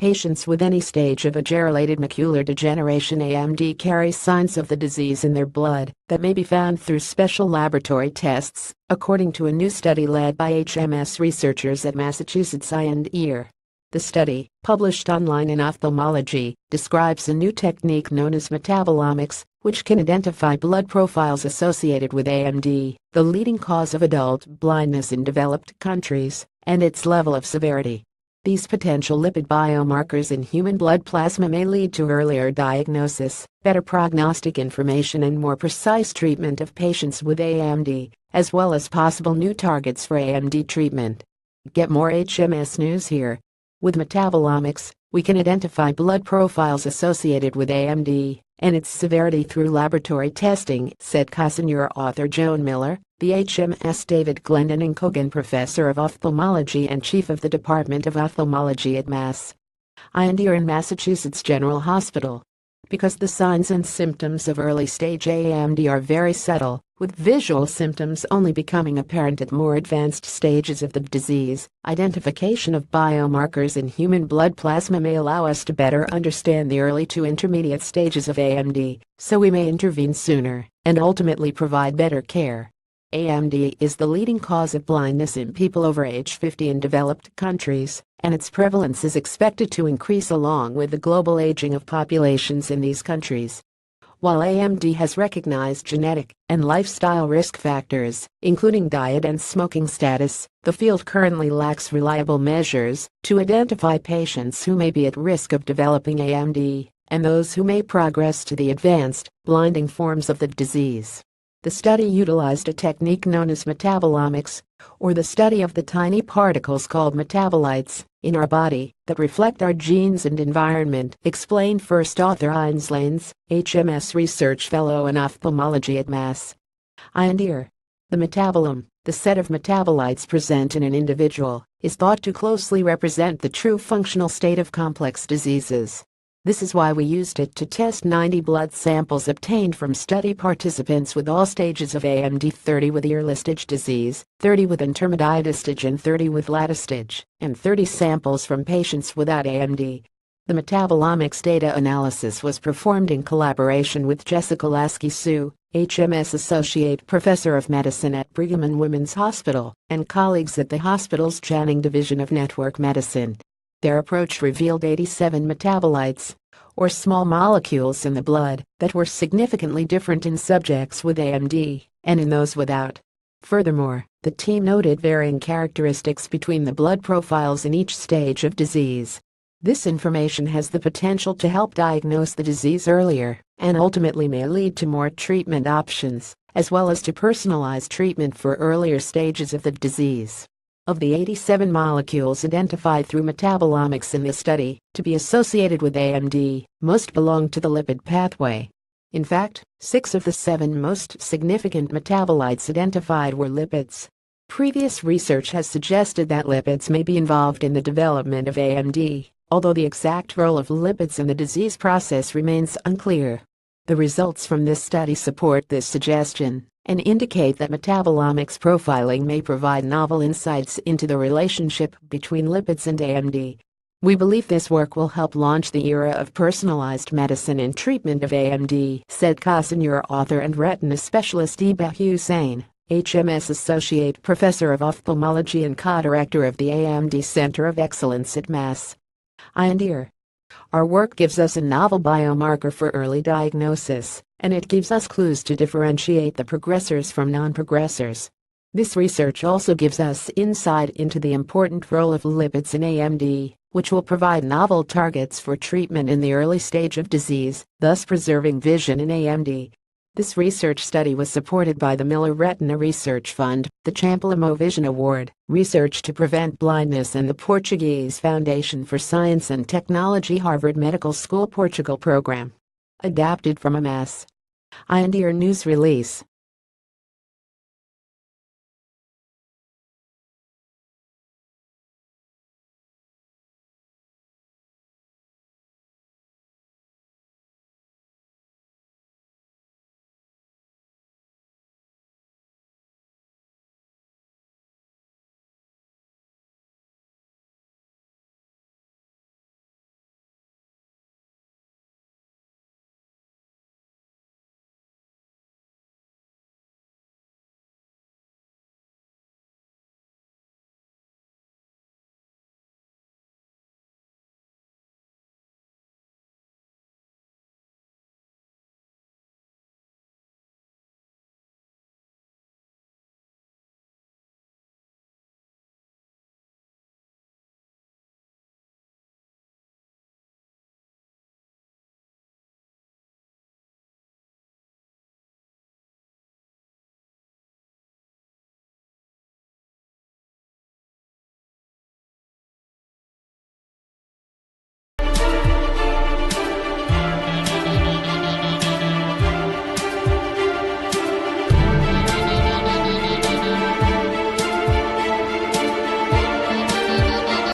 Patients with any stage of agerelated macular degeneration (AMD) carry signs of the disease in their blood that may be found through special laboratory tests, according to a new study led by HMS researchers at Massachusetts Eye and Ear. The study, published online in Ophthalmology, describes a new technique known as metabolomics, which can identify blood profiles associated with AMD, the leading cause of adult blindness in developed countries, and its level of severity. These potential lipid biomarkers in human blood plasma may lead to earlier diagnosis, better prognostic information, and more precise treatment of patients with AMD, as well as possible new targets for AMD treatment. Get more HMS news here. With metabolomics, we can identify blood profiles associated with AMD and its severity through laboratory testing, said co-senior author Joan Miller, the HMS David Glendon and Kogan Professor of Ophthalmology and Chief of the Department of Ophthalmology at Mass. Eye and Ear in Massachusetts General Hospital. Because the signs and symptoms of early-stage AMD are very subtle, with visual symptoms only becoming apparent at more advanced stages of the disease, identification of biomarkers in human blood plasma may allow us to better understand the early to intermediate stages of AMD, so we may intervene sooner and ultimately provide better care. AMD is the leading cause of blindness in people over age 50 in developed countries, and its prevalence is expected to increase along with the global aging of populations in these countries. While AMD has recognized genetic and lifestyle risk factors, including diet and smoking status, the field currently lacks reliable measures to identify patients who may be at risk of developing AMD and those who may progress to the advanced, blinding forms of the disease. The study utilized a technique known as metabolomics, or the study of the tiny particles called metabolites in our body that reflect our genes and environment, explained first author Heinz Lanes, HMS Research Fellow in Ophthalmology at Mass. Eye and Ear. The metabolome, the set of metabolites present in an individual, is thought to closely represent the true functional state of complex diseases. This is why we used it to test 90 blood samples obtained from study participants with all stages of AMD, 30 with ear-listage disease, 30 with intermediate stage and 30 with latter stage, and 30 samples from patients without AMD. The metabolomics data analysis was performed in collaboration with Jessica Lasky-Sue, HMS Associate Professor of Medicine at Brigham and Women's Hospital, and colleagues at the hospital's Channing Division of Network Medicine. Their approach revealed 87 metabolites, or small molecules in the blood, that were significantly different in subjects with AMD and in those without. Furthermore, the team noted varying characteristics between the blood profiles in each stage of disease. This information has the potential to help diagnose the disease earlier and ultimately may lead to more treatment options, as well as to personalized treatment for earlier stages of the disease. Of the 87 molecules identified through metabolomics in the study to be associated with AMD, most belong to the lipid pathway. In fact, 6 of the 7 most significant metabolites identified were lipids. Previous research has suggested that lipids may be involved in the development of AMD, although the exact role of lipids in the disease process remains unclear. The results from this study support this suggestion and indicate that metabolomics profiling may provide novel insights into the relationship between lipids and AMD. We believe this work will help launch the era of personalized medicine in treatment of AMD, said co-senior author and retina specialist Eba Hussain, HMS Associate Professor of Ophthalmology and co-director of the AMD Center of Excellence at Mass. Eye and Ear. Our work gives us a novel biomarker for early diagnosis, and it gives us clues to differentiate the progressors from non-progressors. This research also gives us insight into the important role of lipids in AMD, which will provide novel targets for treatment in the early stage of disease, thus preserving vision in AMD. This research study was supported by the Miller Retina Research Fund, the Champalamo Vision Award, Research to Prevent Blindness, and the Portuguese Foundation for Science and Technology Harvard Medical School Portugal program. Adapted from a Mass. Eye and Ear news release.